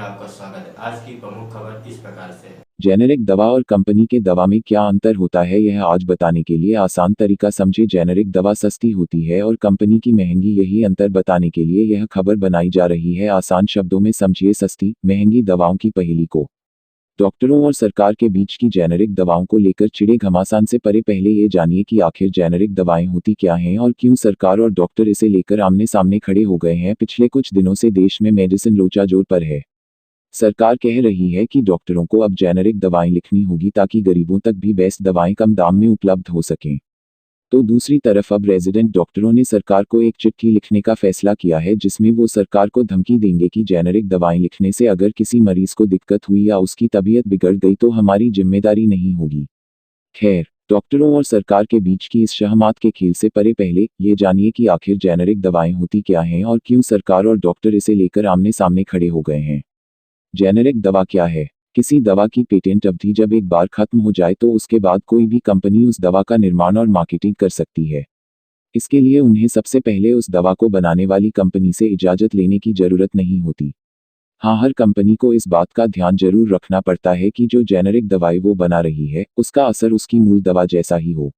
आपका स्वागत है। आज की प्रमुख खबर इस प्रकार से है। जेनेरिक दवा और कंपनी के दवा में क्या अंतर होता है, यह आज बताने के लिए आसान तरीका समझे। जेनेरिक दवा सस्ती होती है और कंपनी की महंगी, यही अंतर बताने के लिए यह खबर बनाई जा रही है। आसान शब्दों में समझिए सस्ती महंगी दवाओं की पहेली को। डॉक्टरों और सरकार के बीच की जेनेरिक दवाओं को लेकर छिड़े घमासान से परे पहले ये जानिए कि आखिर जेनेरिक दवाएं होती क्या हैं और क्यों सरकार और डॉक्टर इसे लेकर आमने सामने खड़े हो गए हैं। पिछले कुछ दिनों से देश में मेडिसिन लोचा जोर पर है। सरकार कह रही है कि डॉक्टरों को अब जेनेरिक दवाएं लिखनी होगी ताकि गरीबों तक भी बेस्ट दवाएं कम दाम में उपलब्ध हो सकें। तो दूसरी तरफ अब रेजिडेंट डॉक्टरों ने सरकार को एक चिट्ठी लिखने का फैसला किया है, जिसमें वो सरकार को धमकी देंगे कि जेनेरिक दवाएं लिखने से अगर किसी मरीज को दिक्कत हुई या उसकी तबीयत बिगड़ गई तो हमारी जिम्मेदारी नहीं होगी। खैर, डॉक्टरों और सरकार के बीच की इस शहमात के खेल से परे पहले ये जानिए कि आखिर जेनेरिक दवाएं होती क्या हैं और क्यों सरकार और डॉक्टर इसे लेकर आमने सामने खड़े हो गए हैं। जेनेरिक दवा क्या है? किसी दवा की पेटेंट अवधि जब एक बार खत्म हो जाए तो उसके बाद कोई भी कंपनी उस दवा का निर्माण और मार्केटिंग कर सकती है। इसके लिए उन्हें सबसे पहले उस दवा को बनाने वाली कंपनी से इजाज़त लेने की ज़रूरत नहीं होती। हाँ, हर कंपनी को इस बात का ध्यान जरूर रखना पड़ता है कि जो जेनेरिक दवाई वो बना रही है उसका असर उसकी मूल दवा जैसा ही हो।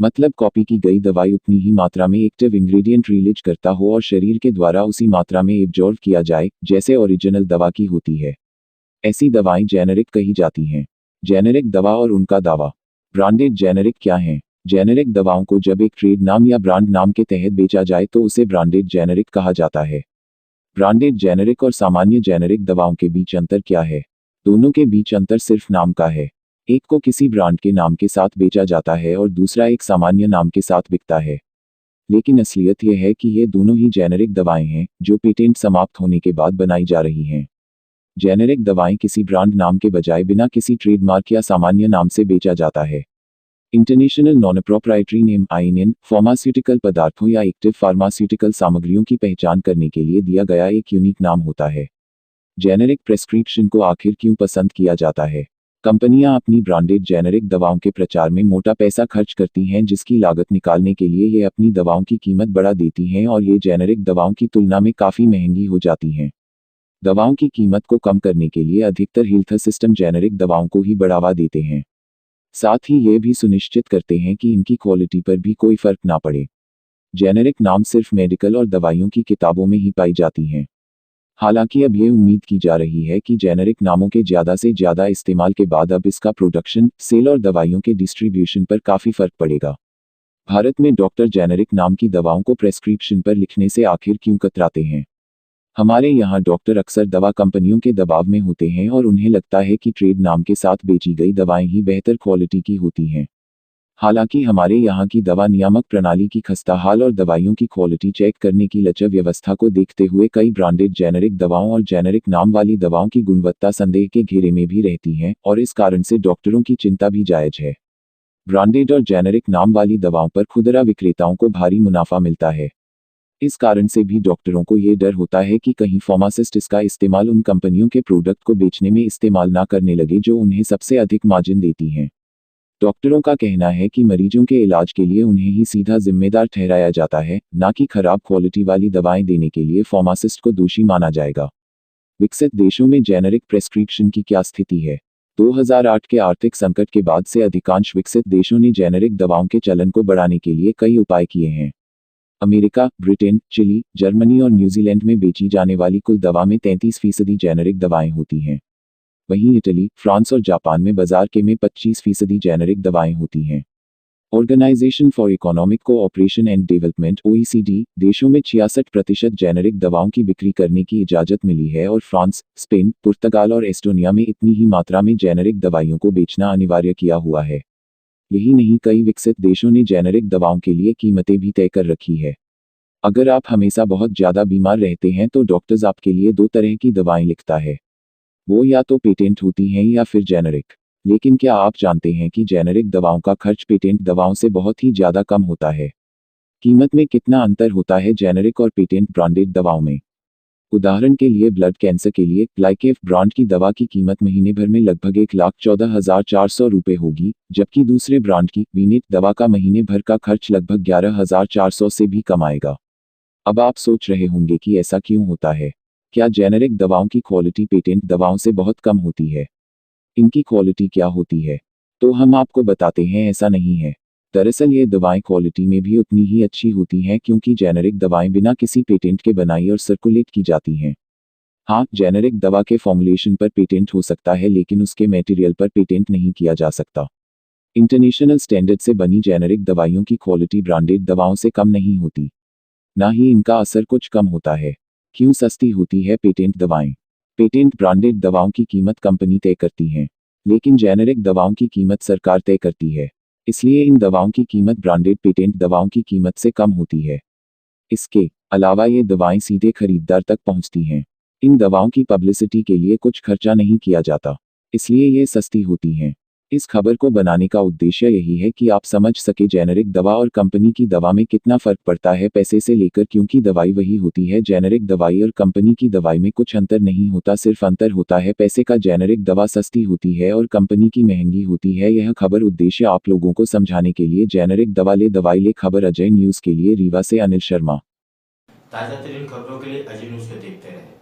मतलब कॉपी की गई दवाई उतनी ही मात्रा में एक्टिव इंग्रेडिएंट रिलीज करता हो और शरीर के द्वारा उसी मात्रा में एब्जॉर्ब किया जाए जैसे ओरिजिनल दवा की होती है। ऐसी दवाएं जेनेरिक कही जाती हैं। जेनेरिक दवा और उनका दावा। ब्रांडेड जेनेरिक क्या हैं? जेनेरिक दवाओं को जब एक ट्रेड नाम या ब्रांड नाम के तहत बेचा जाए तो उसे ब्रांडेड जेनेरिक कहा जाता है। ब्रांडेड जेनेरिक और सामान्य जेनेरिक दवाओं के बीच अंतर क्या है? दोनों के बीच अंतर सिर्फ नाम का है। एक को किसी ब्रांड के नाम के साथ बेचा जाता है और दूसरा एक सामान्य नाम के साथ बिकता है। लेकिन असलियत यह है कि ये दोनों ही जेनेरिक दवाएं हैं जो पेटेंट समाप्त होने के बाद बनाई जा रही हैं। जेनेरिक दवाएं किसी ब्रांड नाम के बजाय बिना किसी ट्रेडमार्क या सामान्य नाम से बेचा जाता है। International non proprietary name (INN) pharmaceutical पदार्थों या एक्टिव फार्मास्यूटिकल सामग्रियों की पहचान करने के लिए दिया गया एक यूनिक नाम होता है। जेनेरिक प्रेस्क्रिप्शन को आखिर क्यों पसंद किया जाता है? कंपनियां अपनी ब्रांडेड जेनेरिक दवाओं के प्रचार में मोटा पैसा खर्च करती हैं, जिसकी लागत निकालने के लिए ये अपनी दवाओं की कीमत बढ़ा देती हैं और ये जेनेरिक दवाओं की तुलना में काफ़ी महंगी हो जाती हैं। दवाओं की कीमत को कम करने के लिए अधिकतर हेल्थ सिस्टम जेनेरिक दवाओं को ही बढ़ावा देते हैं। साथ ही ये भी सुनिश्चित करते हैं कि इनकी क्वालिटी पर भी कोई फर्क ना पड़े। जेनेरिक नाम सिर्फ मेडिकल और दवाइयों की किताबों में ही पाई जाती हैं। हालांकि अब ये उम्मीद की जा रही है कि जेनेरिक नामों के ज़्यादा से ज़्यादा इस्तेमाल के बाद अब इसका प्रोडक्शन, सेल और दवाइयों के डिस्ट्रीब्यूशन पर काफ़ी फर्क पड़ेगा। भारत में डॉक्टर जेनेरिक नाम की दवाओं को प्रेस्क्रिप्शन पर लिखने से आखिर क्यों कतराते हैं? हमारे यहाँ डॉक्टर अक्सर दवा कंपनियों के दबाव में होते हैं और उन्हें लगता है कि ट्रेड नाम के साथ बेची गई दवाएं ही बेहतर क्वालिटी की होती हैं। हालांकि हमारे यहाँ की दवा नियामक प्रणाली की खस्ताहाल और दवाइयों की क्वालिटी चेक करने की लचर व्यवस्था को देखते हुए कई ब्रांडेड जेनेरिक दवाओं और जेनेरिक नाम वाली दवाओं की गुणवत्ता संदेह के घेरे में भी रहती हैं और इस कारण से डॉक्टरों की चिंता भी जायज है। ब्रांडेड और जेनेरिक नाम वाली दवाओं पर खुदरा विक्रेताओं को भारी मुनाफा मिलता है। इस कारण से भी डॉक्टरों को ये डर होता है कि कहीं फार्मासिस्ट इसका इस्तेमाल उन कंपनियों के प्रोडक्ट को बेचने में इस्तेमाल ना करने लगे जो उन्हें सबसे अधिक मार्जिन देती हैं। डॉक्टरों का कहना है कि मरीजों के इलाज के लिए उन्हें ही सीधा जिम्मेदार ठहराया जाता है, ना कि खराब क्वालिटी वाली दवाएं देने के लिए फार्मासिस्ट को दोषी माना जाएगा। विकसित देशों में जेनेरिक प्रेस्क्रिप्शन की क्या स्थिति है? 2008 के आर्थिक संकट के बाद से अधिकांश विकसित देशों ने जेनेरिक दवाओं के चलन को बढ़ाने के लिए कई उपाय किए हैं। अमेरिका, ब्रिटेन, चिली, जर्मनी और न्यूजीलैंड में बेची जाने वाली कुल दवा में 33% जेनेरिक दवाएं होती हैं। वहीं इटली, फ्रांस और जापान में बाजार के में 25% जेनेरिक दवाएं होती हैं। Organisation for Economic Co-operation and Development (OECD) देशों में 66% जेनेरिक दवाओं की बिक्री करने की इजाज़त मिली है और फ्रांस, स्पेन, पुर्तगाल और एस्टोनिया में इतनी ही मात्रा में जेनेरिक दवाइयों को बेचना अनिवार्य किया हुआ है। यही नहीं, कई विकसित देशों ने जेनेरिक दवाओं के लिए कीमतें भी तय कर रखी है। अगर आप हमेशा बहुत ज़्यादा बीमार रहते हैं तो डॉक्टर्स आपके लिए दो तरह की दवाएं लिखता है। वो या तो पेटेंट होती हैं या फिर जेनेरिक। लेकिन क्या आप जानते हैं कि जेनेरिक दवाओं का खर्च पेटेंट दवाओं से बहुत ही ज़्यादा कम होता है? कीमत में कितना अंतर होता है जेनेरिक और पेटेंट ब्रांडेड दवाओं में? उदाहरण के लिए ब्लड कैंसर के लिए ग्लाइकेफ ब्रांड की दवा की कीमत महीने भर में लगभग 1,14,400 रुपये होगी, जबकि दूसरे ब्रांड की वीनेट दवा का महीने भर का खर्च लगभग 11,400 से भी कम आएगा। अब आप सोच रहे होंगे कि ऐसा क्यों होता है? क्या जेनेरिक दवाओं की क्वालिटी पेटेंट दवाओं से बहुत कम होती है? इनकी क्वालिटी क्या होती है? तो हम आपको बताते हैं ऐसा नहीं है। दरअसल ये दवाएं क्वालिटी में भी उतनी ही अच्छी होती हैं क्योंकि जेनेरिक दवाएं बिना किसी पेटेंट के बनाई और सर्कुलेट की जाती हैं। हाँ, जेनेरिक दवा के फॉर्मुलेशन पर पेटेंट हो सकता है लेकिन उसके मटेरियल पर पेटेंट नहीं किया जा सकता। इंटरनेशनल स्टैंडर्ड से बनी जेनेरिक दवाइयों की क्वालिटी ब्रांडेड दवाओं से कम नहीं होती। ना ही इनका असर कुछ कम होता है। क्यों सस्ती होती है पेटेंट दवाएं? पेटेंट ब्रांडेड दवाओं की कीमत कंपनी तय करती हैं, लेकिन जेनेरिक दवाओं की कीमत सरकार तय करती है। इसलिए इन दवाओं की कीमत ब्रांडेड पेटेंट दवाओं की कीमत से कम होती है। इसके अलावा ये दवाएं सीधे खरीदार तक पहुंचती हैं। इन दवाओं की पब्लिसिटी के लिए कुछ खर्चा नहीं किया जाता, इसलिए ये सस्ती होती हैं। इस खबर को बनाने का उद्देश्य यही है कि आप समझ सके जेनेरिक दवा और कंपनी की दवा में कितना फर्क पड़ता है पैसे से लेकर, क्योंकि दवाई वही होती है। जेनेरिक दवाई और कंपनी की दवाई में कुछ अंतर नहीं होता, सिर्फ अंतर होता है पैसे का। जेनेरिक दवा सस्ती होती है और कंपनी की महंगी होती है। यह खबर उद्देश्य आप लोगों को समझाने के लिए। जेनेरिक दवाई ले खबर अजय न्यूज़ के लिए रीवा से अनिल शर्मा। ताज़ा तरीन खबरों के लिए अजय न्यूज़ को देखते रहें।